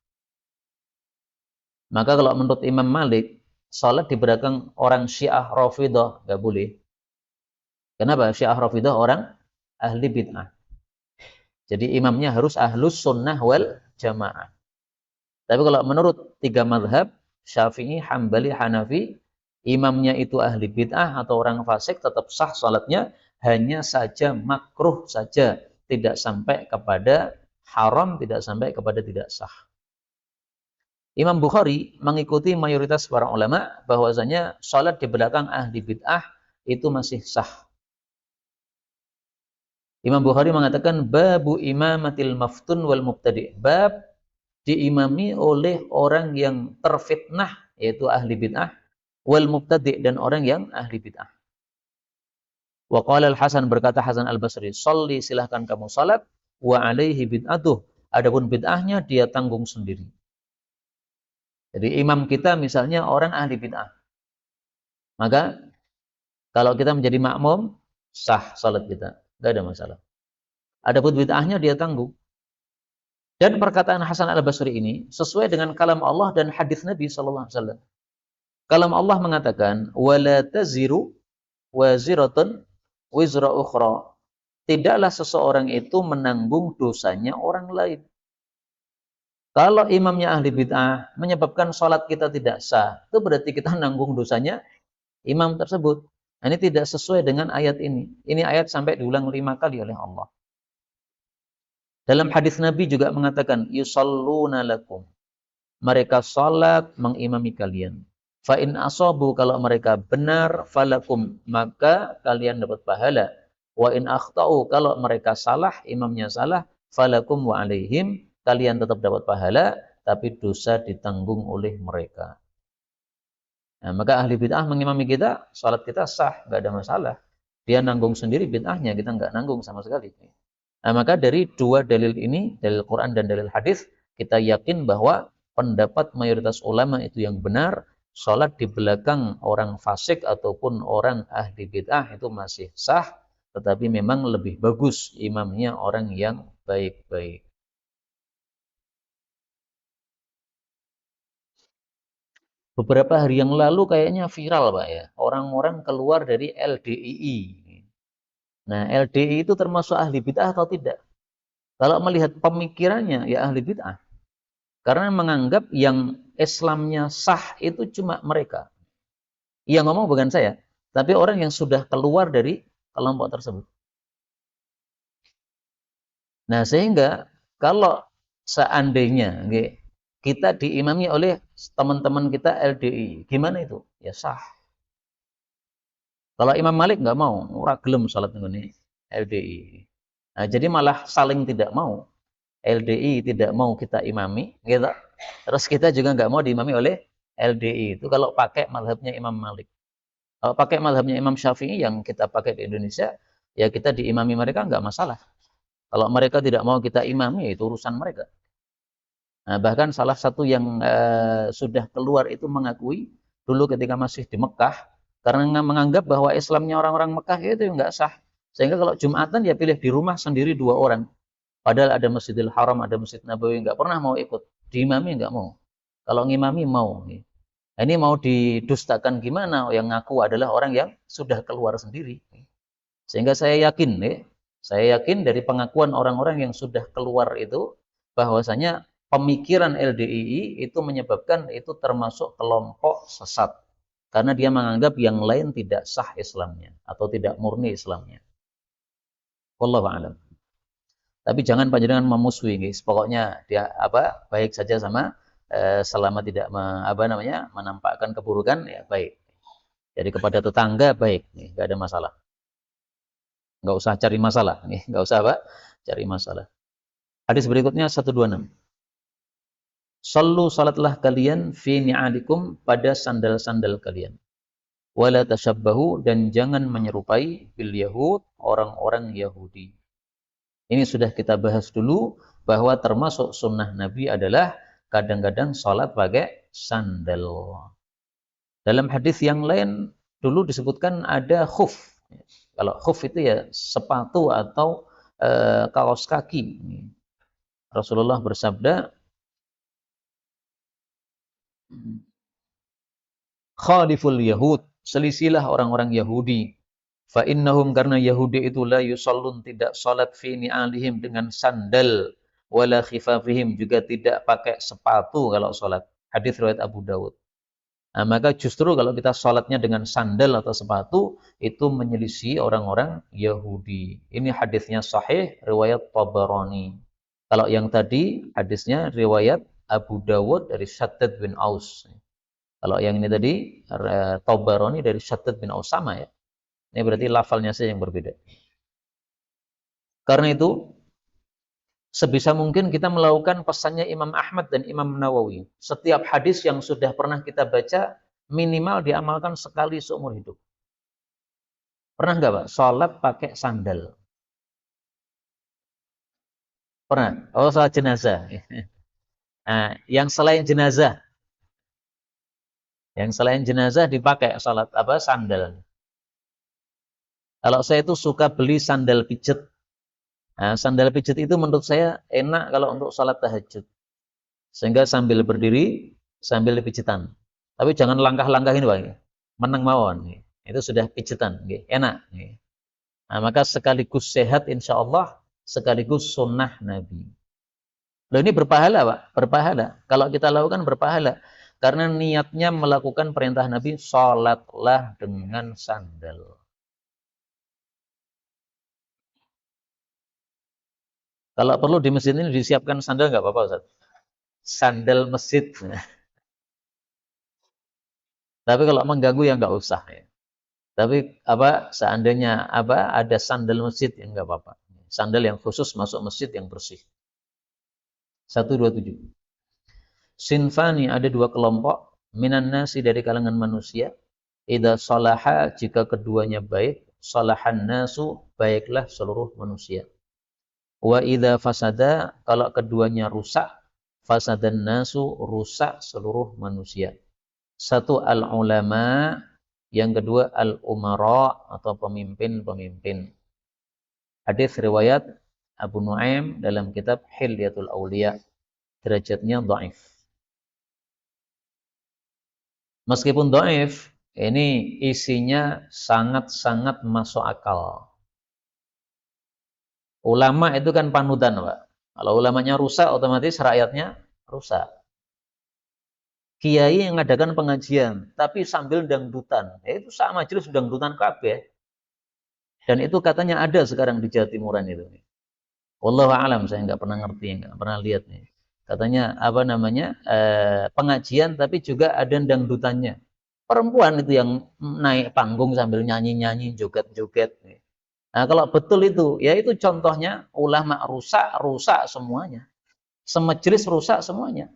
Maka kalau menurut Imam Malik, sholat di belakang orang Syiah Rafidah nggak boleh. Kenapa? Syiah Rafidah orang ahli bid'ah. Jadi imamnya harus ahlus sunnah wal jamaah. Tapi kalau menurut 3 mazhab, Syafi'i, Hambali, Hanafi, imamnya itu ahli bid'ah atau orang fasik, tetap sah sholatnya, hanya saja makruh saja, tidak sampai kepada haram, tidak sampai kepada tidak sah. Imam Bukhari mengikuti mayoritas para ulama bahwasanya salat di belakang ahli bid'ah itu masih sah. Imam Bukhari mengatakan babu imamatil maftun wal mubtadi'. Bab diimami oleh orang yang terfitnah yaitu ahli bid'ah wal mubtadi' dan orang yang ahli bid'ah. Wa qala al-Hasan berkata Hasan al-Basri, "Shalli silahkan kamu salat wa alaihi bid'atuh." Adapun bid'ahnya dia tanggung sendiri. Jadi imam kita misalnya orang ahli bid'ah. Maka kalau kita menjadi makmum sah salat kita, enggak ada masalah. Adapun bid'ahnya dia tanggung. Dan perkataan Hasan al-Basri ini sesuai dengan kalam Allah dan hadis Nabi sallallahu alaihi wasallam. Kalam Allah mengatakan, "Wala taziru waziratun wizra ukhra." Tidaklah seseorang itu menanggung dosanya orang lain. Kalau imamnya ahli bid'ah menyebabkan sholat kita tidak sah, itu berarti kita nanggung dosanya imam tersebut. Nah, ini tidak sesuai dengan ayat ini. Ini ayat sampai diulang 5 kali oleh Allah. Dalam hadis Nabi juga mengatakan, yusalluna lakum. Mereka sholat mengimami kalian. Fa in asabu, kalau mereka benar, falakum, maka kalian dapat pahala. Wa in akhtau, kalau mereka salah, imamnya salah, falakum wa alaihim, kalian tetap dapat pahala, tapi dosa ditanggung oleh mereka. Nah, maka ahli bid'ah mengimami kita, salat kita sah, nggak ada masalah. Dia nanggung sendiri bid'ahnya, kita nggak nanggung sama sekali. Nah, maka dari dua dalil ini, dalil Quran dan dalil hadis, kita yakin bahwa pendapat mayoritas ulama itu yang benar, salat di belakang orang fasik ataupun orang ahli bid'ah itu masih sah, tetapi memang lebih bagus imamnya orang yang baik-baik. Beberapa hari yang lalu kayaknya viral, Pak ya. Orang-orang keluar dari LDII. Nah, LDII itu termasuk ahli bid'ah atau tidak? Kalau melihat pemikirannya, ya ahli bid'ah. Karena menganggap yang Islamnya sah itu cuma mereka. Yang ngomong bukan saya, tapi orang yang sudah keluar dari kelompok tersebut. Nah, sehingga kalau seandainya kita diimami oleh teman-teman kita LDI, gimana itu? Ya sah. Kalau Imam Malik nggak mau, ora gelem salat ngene LDI. Nah, jadi malah saling tidak mau. LDI tidak mau kita imami, gitu. Terus kita juga nggak mau diimami oleh LDI. Itu kalau pakai mazhabnya Imam Malik. Kalau pakai mazhabnya Imam Syafi'i yang kita pakai di Indonesia, ya kita diimami mereka nggak masalah. Kalau mereka tidak mau kita imami, ya itu urusan mereka. Nah, bahkan salah satu yang sudah keluar itu mengakui dulu ketika masih di Mekah, karena menganggap bahwa Islamnya orang-orang Mekah itu nggak sah. Sehingga kalau Jumatan dia pilih di rumah sendiri 2 orang. Padahal ada Masjidil Haram, ada Masjid Nabawi, nggak pernah mau ikut. Diimami nggak mau. Kalau ngimami mau. Ini mau didustakan gimana? Yang ngaku adalah orang yang sudah keluar sendiri. Sehingga saya yakin dari pengakuan orang-orang yang sudah keluar itu, bahwasanya pemikiran LDII itu menyebabkan itu termasuk kelompok sesat. Karena dia menganggap yang lain tidak sah Islamnya atau tidak murni Islamnya. Wallahu a'lam. Tapi jangan panjenengan memusuhi, guys. Pokoknya dia baik saja sama selama tidak menampakkan keburukan, ya baik. Jadi kepada tetangga baik, nggak ada masalah. Nggak usah cari masalah, nggak usah cari masalah. Hadis berikutnya 126. Sallu salatlah kalian fi ni'alikum, pada sandal-sandal kalian. Wala tashabbahu, dan jangan menyerupai bil yahud, orang-orang Yahudi. Ini sudah kita bahas dulu, bahwa termasuk sunnah Nabi adalah kadang-kadang sholat pakai sandal. Dalam hadis yang lain dulu disebutkan ada khuf. Kalau khuf itu ya sepatu atau kaos kaki. Rasulullah bersabda, khaliful yahud, selisilah orang-orang Yahudi. Fa innahum, karena Yahudi itu la yusallun, tidak salat fi ni'alihim, dengan sandal, wala khifafihim, juga tidak pakai sepatu kalau salat. Hadis riwayat Abu Dawud. Nah, maka justru kalau kita salatnya dengan sandal atau sepatu, itu menyelisih orang-orang Yahudi. Ini hadisnya sahih riwayat Tabarani. Kalau yang tadi hadisnya riwayat Abu Dawud dari Shaddad bin Aus. Kalau yang ini tadi Tabarani dari Shaddad bin Aus, sama ya. Ini berarti lafalnya saja yang berbeda. Karena itu sebisa mungkin kita melakukan pesannya Imam Ahmad dan Imam Nawawi. Setiap hadis yang sudah pernah kita baca minimal diamalkan sekali seumur hidup. Pernah nggak Pak? Sholat pakai sandal. Pernah? Oh, sholat jenazah. Nah, yang selain jenazah dipakai sholat apa? Sandal. Kalau saya itu suka beli sandal pijet. Nah, sandal pijet itu menurut saya enak kalau untuk sholat tahajud. Sehingga sambil berdiri, sambil pijetan. Tapi jangan langkah-langkah ini Pak. Menang mawon. Itu sudah pijetan. Enak. Nah, maka sekaligus sehat insya Allah, sekaligus sunnah Nabi. Loh, ini berpahala Pak, berpahala. Kalau kita lakukan berpahala. Karena niatnya melakukan perintah Nabi, sholatlah dengan sandal. Kalau perlu di masjid ini disiapkan sandal nggak apa-apa Ustaz? Sandal masjid. Tapi kalau mengganggu ya nggak usah ya. Tapi seandainya ada sandal masjid ya nggak apa-apa. Sandal yang khusus masuk masjid yang bersih. 127. Sinfani, ada dua kelompok, minan nasi, dari kalangan manusia. Idza salaha, jika keduanya baik, salahan nasu, baiklah seluruh manusia. Wa idza fasada, kalau keduanya rusak, fasadan nasu, rusak seluruh manusia. Satu al-ulama, yang kedua al-umara atau pemimpin-pemimpin. Hadis riwayat Abu Nuaim dalam kitab Hilyatul Auliya, derajatnya dhaif. Meskipun dhaif, ini isinya sangat-sangat masuk akal. Ulama itu kan panutan, Pak. Kalau ulamanya rusak, otomatis rakyatnya rusak. Kiai yang mengadakan pengajian, tapi sambil dangdutan. Itu sama majelis dangdutan kabeh. Dan itu katanya ada sekarang di Jawa Timuran itu. Wallahu a'lam, saya nggak pernah ngerti, nggak pernah lihat nih. Katanya pengajian tapi juga ada dangdutannya. Perempuan itu yang naik panggung sambil nyanyi-nyanyi, joget-joget. Nah, kalau betul itu, ya itu contohnya ulama rusak semuanya. Semejelis rusak semuanya.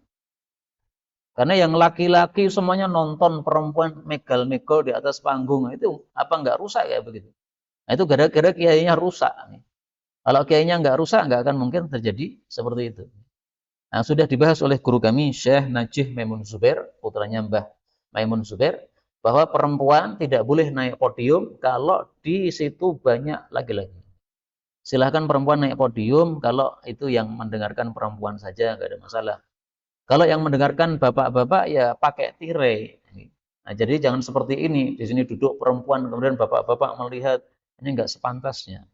Karena yang laki-laki semuanya nonton perempuan megal-megal di atas panggung, itu nggak rusak ya begitu. Nah, itu gara-gara kiainya rusak. Kalau kiainya nggak rusak, nggak akan mungkin terjadi seperti itu. Nah, sudah dibahas oleh guru kami, Syekh Najih Maimun Zubair, putranya Mbah Maimun Zubair, bahwa perempuan tidak boleh naik podium kalau di situ banyak laki-laki. Silahkan perempuan naik podium kalau itu yang mendengarkan perempuan saja, nggak ada masalah. Kalau yang mendengarkan bapak-bapak, ya pakai tirai. Nah, jadi jangan seperti ini. Di sini duduk perempuan, kemudian bapak-bapak melihat, ini nggak sepantasnya.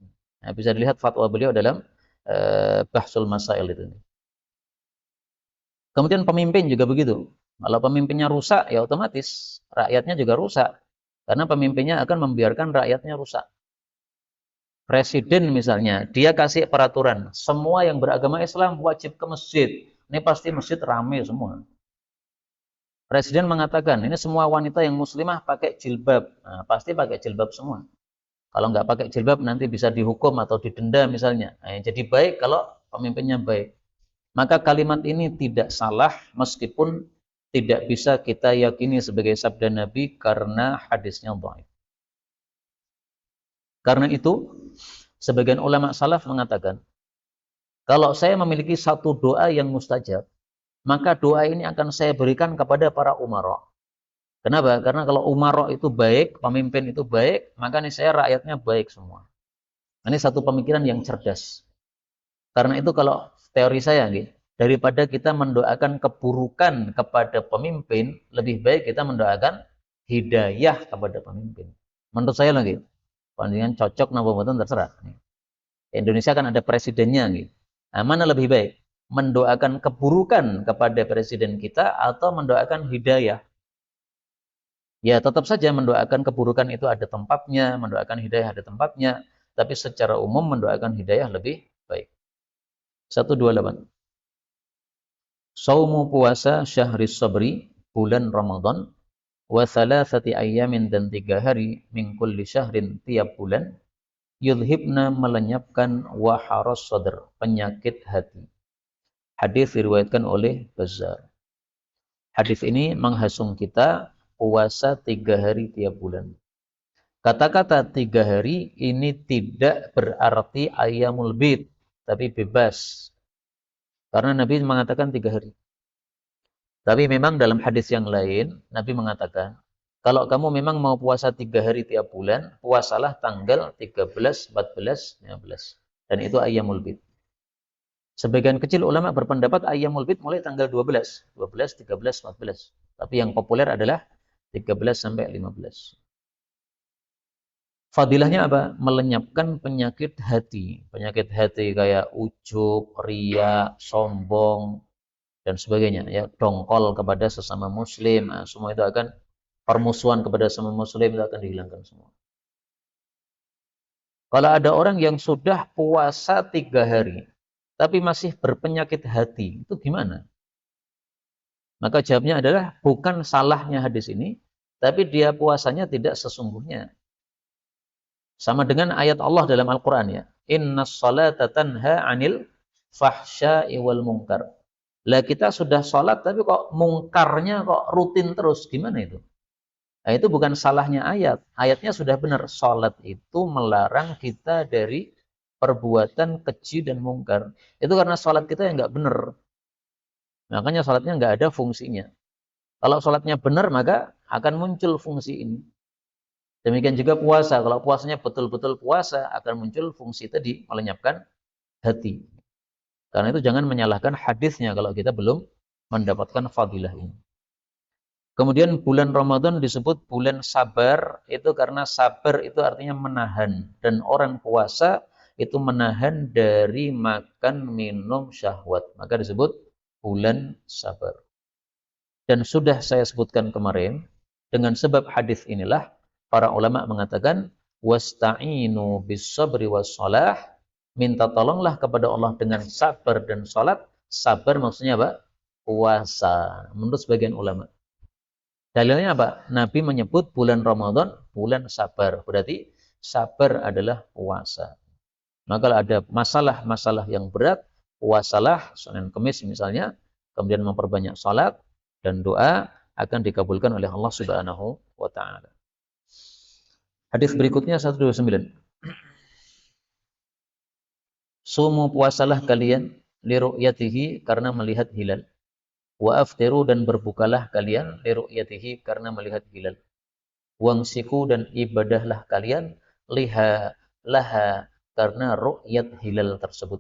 Nah, bisa dilihat fatwa beliau dalam Bahsul Masail itu. Kemudian pemimpin juga begitu. Kalau pemimpinnya rusak, ya otomatis rakyatnya juga rusak. Karena pemimpinnya akan membiarkan rakyatnya rusak. Presiden misalnya, dia kasih peraturan, semua yang beragama Islam wajib ke masjid. Ini pasti masjid ramai semua. Presiden mengatakan, ini semua wanita yang muslimah pakai jilbab. Nah, pasti pakai jilbab semua. Kalau nggak pakai jilbab nanti bisa dihukum atau didenda misalnya. Nah, jadi baik kalau pemimpinnya baik. Maka kalimat ini tidak salah meskipun tidak bisa kita yakini sebagai sabda Nabi karena hadisnya dhaif. Karena itu, sebagian ulama salaf mengatakan, kalau saya memiliki satu doa yang mustajab, maka doa ini akan saya berikan kepada para umara. Kenapa? Karena kalau umara itu baik, pemimpin itu baik, maka nih saya rakyatnya baik semua. Ini satu pemikiran yang cerdas. Karena itu kalau teori saya, daripada kita mendoakan keburukan kepada pemimpin, lebih baik kita mendoakan hidayah kepada pemimpin. Menurut saya lagi, pandangan cocok napa mboten terserah. Indonesia kan ada presidennya, nah, mana lebih baik? Mendoakan keburukan kepada presiden kita atau mendoakan hidayah? Ya tetap saja mendoakan keburukan itu ada tempatnya, mendoakan hidayah ada tempatnya, tapi secara umum mendoakan hidayah lebih baik. 128. Saumu puasa syahris sabri, bulan Ramadan, wa thalathati ayyamin dan 3 hari min kulli syahrin tiap bulan, yudhibna melenyapkan waharas sadr, penyakit hati. Hadis diriwayatkan oleh Bazzar. Hadis ini menghasung kita puasa 3 hari tiap bulan. Kata-kata 3 hari ini tidak berarti ayyamul bid, tapi bebas. Karena Nabi mengatakan 3 hari. Tapi memang dalam hadis yang lain, Nabi mengatakan, kalau kamu memang mau puasa 3 hari tiap bulan, puasalah tanggal 13, 14, 15. Dan itu ayyamul bid. Sebagian kecil ulama berpendapat ayyamul bid mulai tanggal 12, 12, 13, 14. Tapi yang populer adalah 13 sampai 15. Fadilahnya apa? Melenyapkan penyakit hati. Penyakit hati kayak ujub, riya, sombong, dan sebagainya. Ya, dongkol kepada sesama muslim. Nah, semua itu akan permusuhan kepada sesama muslim itu akan dihilangkan semua. Kalau ada orang yang sudah puasa 3 hari, tapi masih berpenyakit hati, itu gimana? Maka jawabnya adalah bukan salahnya hadis ini, tapi dia puasanya tidak sesungguhnya. Sama dengan ayat Allah dalam Al-Quran ya. Innas salata tanha anil fahsya'i wal munkar. Lah kita sudah sholat tapi kok mungkarnya kok rutin terus. Gimana itu? Nah, itu bukan salahnya ayat. Ayatnya sudah benar. Sholat itu melarang kita dari perbuatan keji dan mungkar. Itu karena sholat kita yang nggak benar. Makanya sholatnya nggak ada fungsinya. Kalau sholatnya benar maka akan muncul fungsi ini. Demikian juga puasa. Kalau puasanya betul-betul puasa, akan muncul fungsi tadi, melenyapkan hati. Karena itu jangan menyalahkan hadisnya kalau kita belum mendapatkan fadilah ini. Kemudian bulan Ramadan disebut bulan sabar, itu karena sabar itu artinya menahan. Dan orang puasa itu menahan dari makan, minum, syahwat. Maka disebut bulan sabar. Dan sudah saya sebutkan kemarin, dengan sebab hadis inilah, para ulama mengatakan wasta'inu bis-sabri was-shalah, minta tolonglah kepada Allah dengan sabar dan salat. Sabar maksudnya apa? Puasa. Menurut sebagian ulama. Dalilnya apa? Nabi menyebut bulan Ramadan bulan sabar. Berarti sabar adalah puasa. Maka kalau ada masalah-masalah yang berat, puasalah Senin Kemis misalnya, kemudian memperbanyak salat dan doa akan dikabulkan oleh Allah Subhanahu wa taala. Hadis berikutnya 129. Sumu puasalah kalian liru'yatihi karena melihat hilal. Wa aftiru dan berbukalah kalian liru'yatihi karena melihat hilal. Wangsiku dan ibadahlah kalian liha laha karena ru'yat hilal tersebut.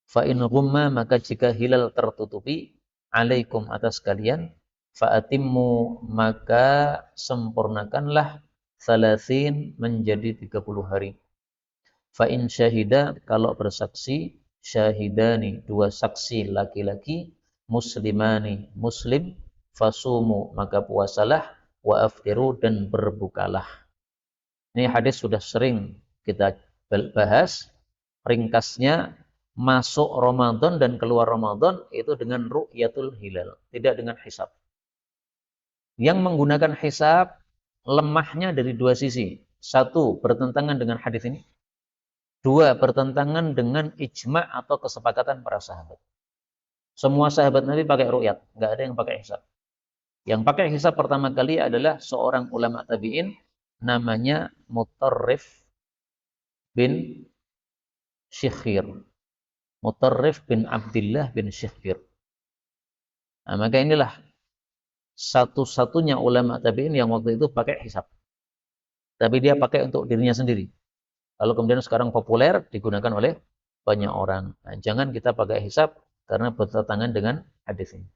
Fa in ghumma maka jika hilal tertutupi alaikum atas kalian fa atimmu maka sempurnakanlah salasin menjadi 30 hari. Fa in syahida kalau bersaksi syahidani dua saksi laki-laki muslimani muslim fasumu maka puasalah wa aftiru dan berbukalah. Ini hadis sudah sering kita bahas. Ringkasnya masuk Ramadan dan keluar Ramadan itu dengan ru'yatul hilal, tidak dengan hisab. Yang menggunakan hisab lemahnya dari dua sisi. Satu, bertentangan dengan hadis ini. Dua, bertentangan dengan ijma' atau kesepakatan para sahabat. Semua sahabat Nabi pakai ru'yat, nggak ada yang pakai hisab. Yang pakai hisab pertama kali adalah seorang ulama tabi'in namanya Mutarrif bin Syikhir. Mutarrif bin Abdullah bin Syikhir. Nah, maka inilah satu-satunya ulama tabi'in yang waktu itu pakai hisab. Tapi dia pakai untuk dirinya sendiri. Lalu kemudian sekarang populer digunakan oleh banyak orang. Nah, jangan kita pakai hisab karena bertentangan dengan hadis ini.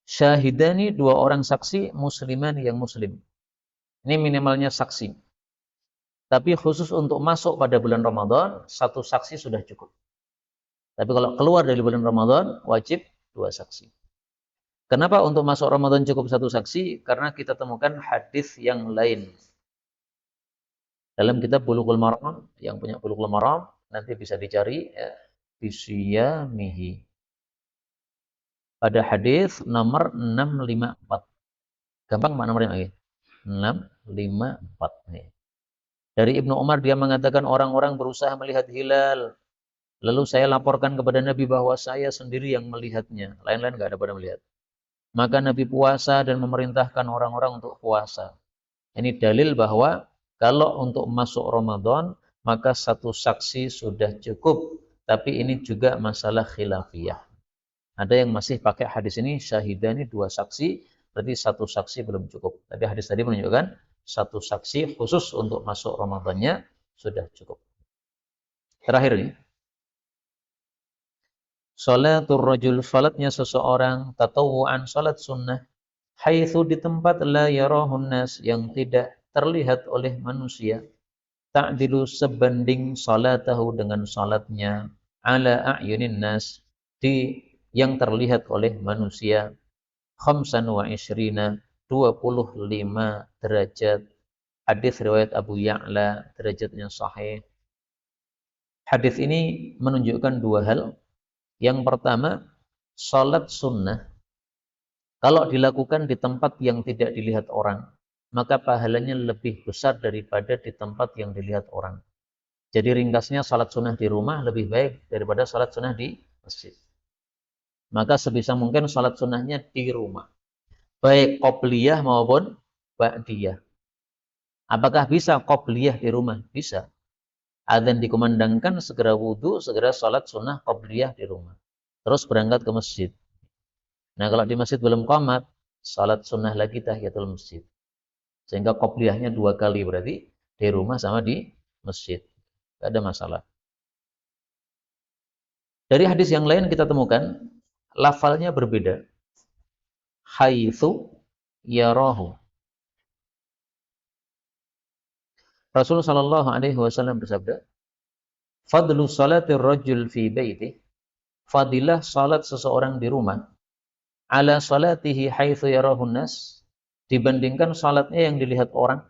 Syahidani dua orang saksi musliman yang muslim. Ini minimalnya saksi. Tapi khusus untuk masuk pada bulan Ramadan, satu saksi sudah cukup. Tapi kalau keluar dari bulan Ramadan, wajib dua saksi. Kenapa untuk masuk Ramadan cukup satu saksi? Karena kita temukan hadis yang lain. Dalam kitab Bulughul Maram, yang punya Bulughul Maram, nanti bisa dicari. Ya. bisiyamihi. Pada hadis nomor 654. Gampang Pak nomornya lagi. 654 nih. Dari Ibnu Umar dia mengatakan orang-orang berusaha melihat hilal. Lalu saya laporkan kepada Nabi bahwa saya sendiri yang melihatnya. Lain-lain nggak ada pada melihat. Maka Nabi puasa dan memerintahkan orang-orang untuk puasa. Ini dalil bahwa kalau untuk masuk Ramadan, maka satu saksi sudah cukup. Tapi ini juga masalah khilafiyah. Ada yang masih pakai hadis ini, syahidani dua saksi, berarti satu saksi belum cukup. Tapi hadis tadi menunjukkan satu saksi khusus untuk masuk Ramadannya sudah cukup. Terakhir ini, salatul rajul, salatnya seseorang, tatawu'an, salat sunnah, haitsu di tempat la yarahun nas, yang tidak terlihat oleh manusia, ta'dilu sebanding salatahu dengan salatnya, ala a'yunin nas, di yang terlihat oleh manusia, khamsan wa ishrina, 25 derajat. Hadis riwayat Abu Ya'la, derajatnya sahih. Hadis ini menunjukkan dua hal. Yang pertama, salat sunnah kalau dilakukan di tempat yang tidak dilihat orang, maka pahalanya lebih besar daripada di tempat yang dilihat orang. Jadi ringkasnya salat sunnah di rumah lebih baik daripada salat sunnah di masjid. Maka sebisa mungkin salat sunnahnya di rumah. Baik qobliyah maupun ba'diyah. Apakah bisa qobliyah di rumah? Bisa. Adzan dikumandangkan, segera wudhu, segera salat sunnah qobliyah di rumah. Terus berangkat ke masjid. Nah kalau di masjid belum qomat, salat sunnah lagi tahiyatul masjid. Sehingga qobliyahnya 2 kali, berarti di rumah sama di masjid. Tidak ada masalah. Dari hadis yang lain kita temukan, lafalnya berbeda. Haitsu yarahu. Rasulullah Shallallahu Alaihi Wasallam bersabda, "Fadlu salatir rajul fi baiti, fadilah salat seseorang di rumah, ala salatihi haitsu yarahun nas, dibandingkan salatnya yang dilihat orang,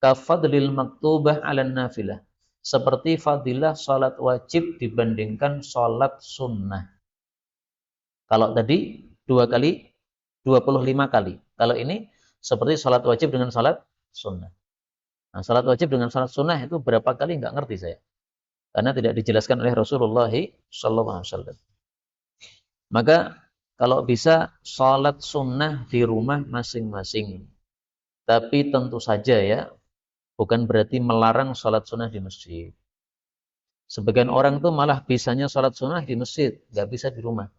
ka fadlil maktubah ala nafilah, seperti fadilah salat wajib dibandingkan salat sunnah." Kalau tadi 2 kali, 25 kali. Kalau ini seperti salat wajib dengan salat sunnah. Nah, salat wajib dengan salat sunnah itu berapa kali nggak ngerti saya. Karena tidak dijelaskan oleh Rasulullah SAW. Maka kalau bisa salat sunnah di rumah masing-masing. Tapi tentu saja ya, bukan berarti melarang salat sunnah di masjid. Sebagian orang tuh malah bisanya salat sunnah di masjid, nggak bisa di rumah.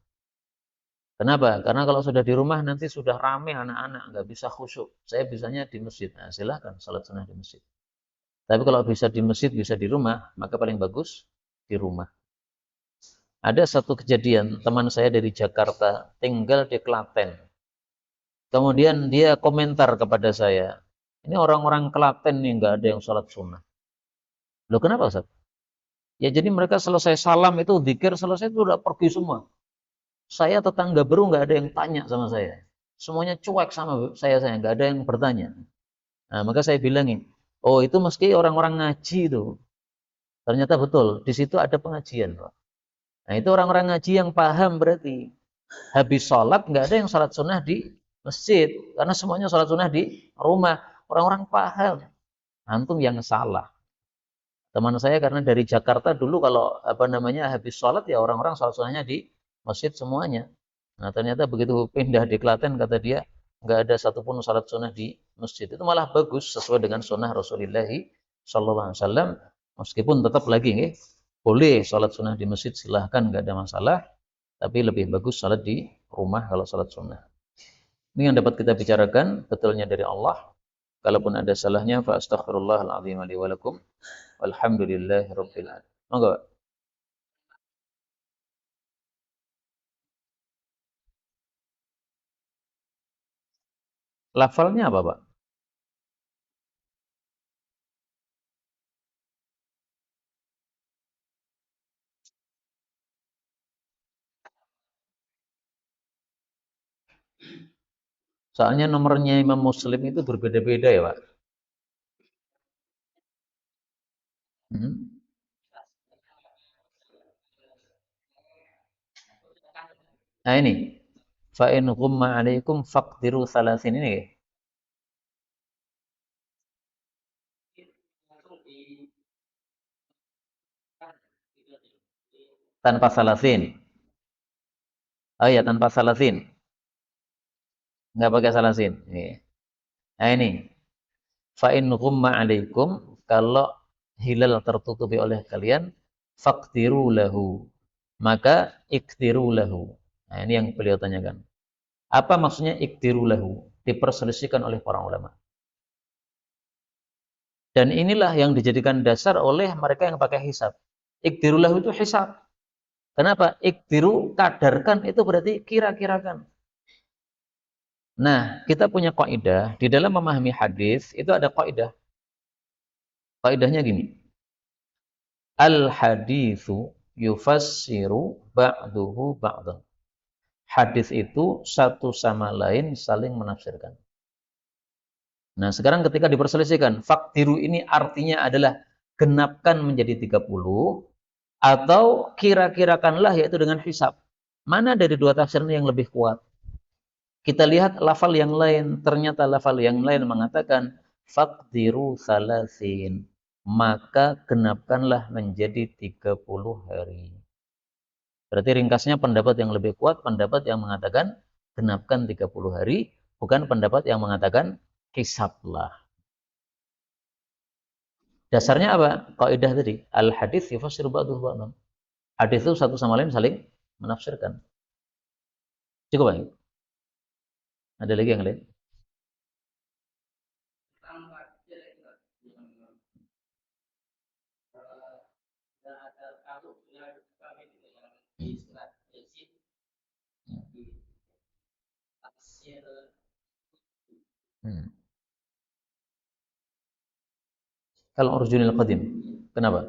Kenapa? Karena kalau sudah di rumah nanti sudah rame anak-anak, nggak bisa khusyuk. Saya bisanya di masjid. Nah, silahkan salat sunnah di masjid. Tapi kalau bisa di masjid, bisa di rumah, maka paling bagus di rumah. Ada satu kejadian, teman saya dari Jakarta, tinggal di Klaten. Kemudian dia komentar kepada saya, ini orang-orang Klaten nih nggak ada yang sholat sunnah. Loh kenapa Ustaz? Ya jadi mereka selesai salam itu, dzikir selesai itu udah pergi semua. Saya tetangga baru nggak ada yang tanya sama saya. Semuanya cuek sama saya nggak ada yang bertanya. Nah, maka saya bilangin, oh itu meski orang-orang ngaji itu. Ternyata betul, di situ ada pengajian, Pak. Nah itu orang-orang ngaji yang paham berarti. Habis sholat nggak ada yang sholat sunnah di masjid, karena semuanya sholat sunnah di rumah. Orang-orang paham. Antum yang salah. Teman saya karena dari Jakarta dulu kalau habis sholat ya orang-orang sholat sunnahnya di masjid semuanya. Nah ternyata begitu pindah di Klaten kata dia nggak ada satupun sholat sunnah di masjid. Itu malah bagus sesuai dengan sunnah Rasulullah SAW. Meskipun tetap lagi nih, boleh sholat sunnah di masjid silahkan nggak ada masalah. Tapi lebih bagus sholat di rumah kalau sholat sunnah. Ini yang dapat kita bicarakan, betulnya dari Allah. Kalaupun ada salahnya, fa astaghfirullahaladzim li wa lakum. Walhamdulillahirabbil alamin. Monggo. Lafalnya apa, Pak? Soalnya nomornya Imam Muslim itu berbeda-beda ya, Pak. Hmm. Nah ini, fa in ghumma 'alaikum faqdiru salasin ini tanpa salasin. Oh iya, tanpa salasin. Nggak pakai salasin. Iya. Nah ini, fa in ghumma 'alaikum, kalau hilal tertutupi oleh kalian, faqdiru lahu. Maka iktiru lahu. Nah, ini yang beliau tanyakan. Apa maksudnya iktiru lahu? Diperselisihkan oleh para ulama. Dan inilah yang dijadikan dasar oleh mereka yang pakai hisab. Iktiru lahu itu hisab. Kenapa? Iktiru, kadarkan, itu berarti kira-kirakan. Nah, kita punya kaidah di dalam memahami hadis itu ada kaidah. Kaidahnya gini. Al haditsu yufassiru ba'duhu ba'dan. Hadis itu satu sama lain saling menafsirkan. Nah, sekarang ketika diperselisihkan, faktiru ini artinya adalah genapkan menjadi 30 atau kira-kirakanlah yaitu dengan hisab. Mana dari dua tafsir ini yang lebih kuat? Kita lihat lafal yang lain, ternyata lafal yang lain mengatakan faqdiru salasin, maka genapkanlah menjadi 30 hari. Berarti ringkasnya pendapat yang lebih kuat, pendapat yang mengatakan genapkan 30 hari, bukan pendapat yang mengatakan hisablah. Dasarnya apa? Kaidah tadi, al hadis yufassiru ba'duhu ba'dan. Hadis itu satu sama lain saling menafsirkan. Cukup baik. Ada lagi yang lain? Hmm. Kalau urjunil qadim. Kenapa?